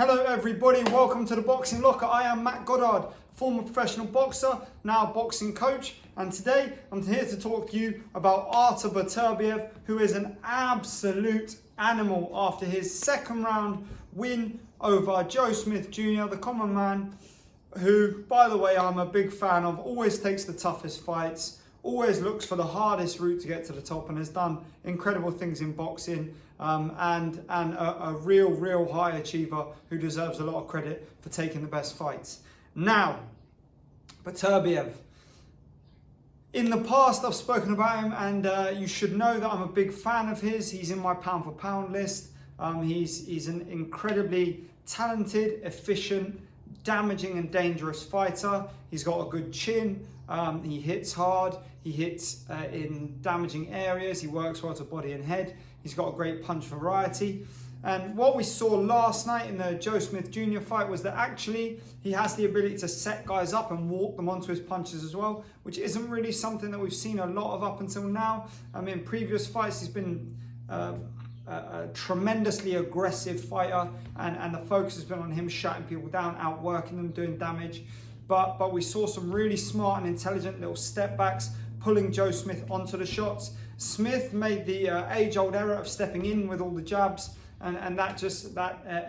Hello everybody, welcome to the Boxing Locker. I am Matt Goddard, former professional boxer, now boxing coach, and today I'm here to talk to you about Artur Beterbiev, who is an absolute animal after his second round win over Joe Smith Jr., the common man, who, by the way, I'm a big fan of, always takes the toughest fights, always looks for the hardest route to get to the top, and has done incredible things in boxing, and a real high achiever who deserves a lot of credit for taking the best fights. Now, Beterbiev. In the past, I've spoken about him, and you should know that I'm a big fan of his. He's in my pound for pound list. He's an incredibly talented, efficient, damaging and dangerous fighter. He's got a good chin. He hits hard. He hits in damaging areas. He works well to body and head. He's got a great punch variety. And what we saw last night in the Joe Smith Jr. fight was that actually he has the ability to set guys up and walk them onto his punches as well, which isn't really something that we've seen a lot of up until now. In previous fights, he's been a tremendously aggressive fighter, and the focus has been on him shutting people down, outworking them, doing damage. But we saw some really smart and intelligent little step backs, pulling Joe Smith onto the shots. Smith made the age-old error of stepping in with all the jabs, and that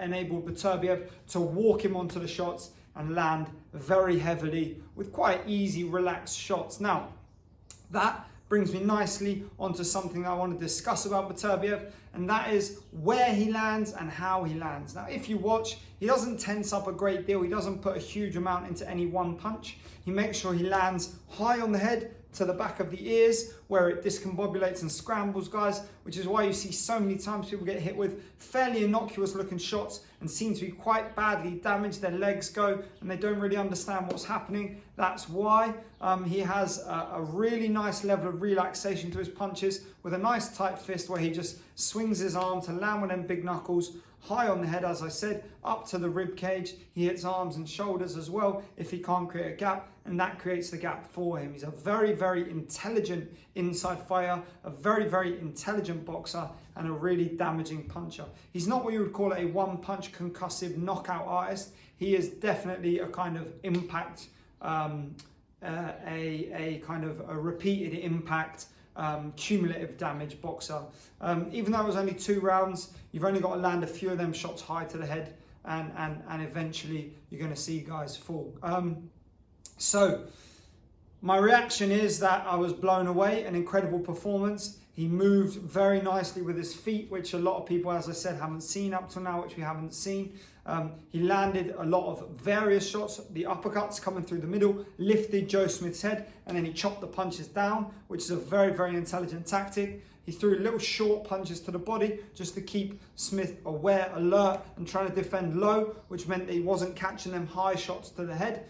enabled Beterbiev to walk him onto the shots and land very heavily with quite easy, relaxed shots. Now, that brings me nicely onto something I want to discuss about Beterbiev, and that is where he lands and how he lands. Now, if you watch, he doesn't tense up a great deal. He doesn't put a huge amount into any one punch. He makes sure he lands high on the head to the back of the ears, where it discombobulates and scrambles guys, which is why you see so many times people get hit with fairly innocuous looking shots and seem to be quite badly damaged. Their legs go and they don't really understand what's happening. That's why he has a really nice level of relaxation to his punches, with a nice tight fist where he just swings his arm to land with them big knuckles high on the head, as I said, up to the rib cage. He hits arms and shoulders as well if he can't create a gap, and that creates the gap for him. He's a very intelligent inside fighter, a very intelligent boxer, and a really damaging puncher. He's not what you would call a one-punch concussive knockout artist. He is definitely a kind of impact, a kind of a repeated impact, cumulative damage boxer. Even though it was only 2 rounds, you've only got to land a few of them shots high to the head, and eventually you're going to see guys fall. So my reaction is that I was blown away. An incredible performance. He moved very nicely with his feet, which a lot of people, as I said, haven't seen up till now, which we haven't seen. He landed a lot of various shots. The uppercuts coming through the middle lifted Joe Smith's head, and then he chopped the punches down, which is a very intelligent tactic. He threw little short punches to the body just to keep Smith aware, alert, and trying to defend low, which meant that he wasn't catching them high shots to the head.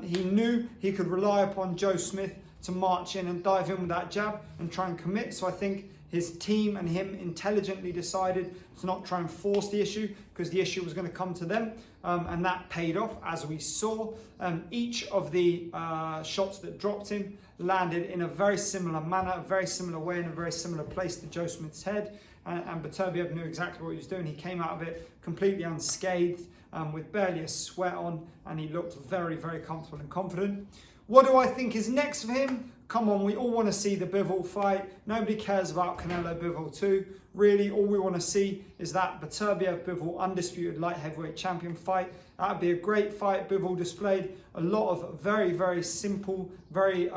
He knew he could rely upon Joe Smith to march in and dive in with that jab and try and commit. So I think his team and him intelligently decided to not try and force the issue, because the issue was going to come to them, and that paid off, as we saw. Each of the shots that dropped him landed in a very similar manner, a very similar way, in a very similar place to Joe Smith's head, and Beterbiev knew exactly what he was doing. He came out of it completely unscathed, with barely a sweat on, and he looked very comfortable and confident. What do I think is next for him? Come on, we all want to see the Bivol fight. Nobody cares about Canelo Bivol 2. Really, all we want to see is that Beterbiev Bivol undisputed light heavyweight champion fight. That would be a great fight. Bivol displayed a lot of very simple, very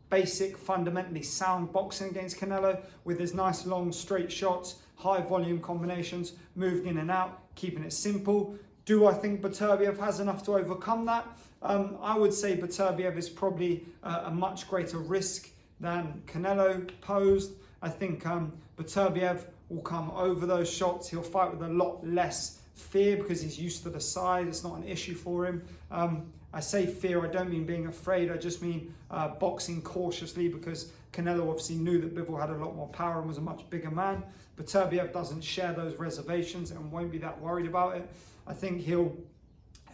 basic, fundamentally sound boxing against Canelo, with his nice long straight shots, high volume combinations, moving in and out, keeping it simple. Do I think Beterbiev has enough to overcome that? I would say Beterbiev is probably a much greater risk than Canelo posed. I think Beterbiev will come over those shots. He'll fight with a lot less fear because he's used to the size. It's not an issue for him. I say fear, I don't mean being afraid. I just mean boxing cautiously, because Canelo obviously knew that Bivol had a lot more power and was a much bigger man. Beterbiev doesn't share those reservations and won't be that worried about it. I think he'll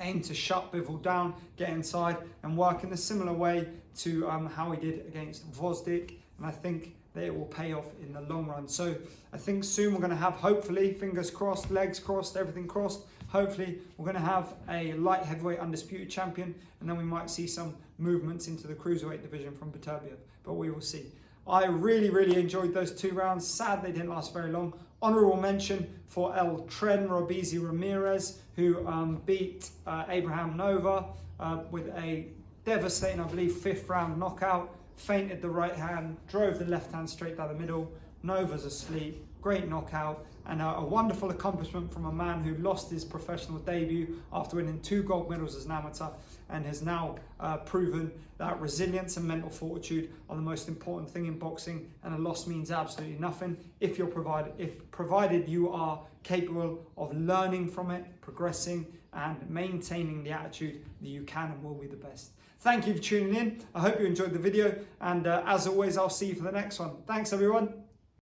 aim to shut Bivol down, get inside, and work in a similar way to how he did against Gvozdyk. And I think that it will pay off in the long run. So I think soon we're going to have, hopefully, fingers crossed, legs crossed, everything crossed, hopefully we're going to have a light heavyweight undisputed champion, and then we might see some movements into the cruiserweight division from Beterbiev, but we will see. I really enjoyed those 2 rounds. Sad they didn't last very long. Honourable mention for El Tren Robizi Ramirez, who beat Abraham Nova with a devastating, I believe, 5th round knockout. Feinted the right hand, drove the left hand straight down the middle. Nova's asleep. Great knockout, and a wonderful accomplishment from a man who lost his professional debut after winning 2 gold medals as an amateur, and has now proven that resilience and mental fortitude are the most important thing in boxing, and a loss means absolutely nothing if you're provided you are capable of learning from it, progressing, and maintaining the attitude that you can and will be the best. Thank you for tuning in. I hope you enjoyed the video, and as always, I'll see you for the next one. Thanks, everyone.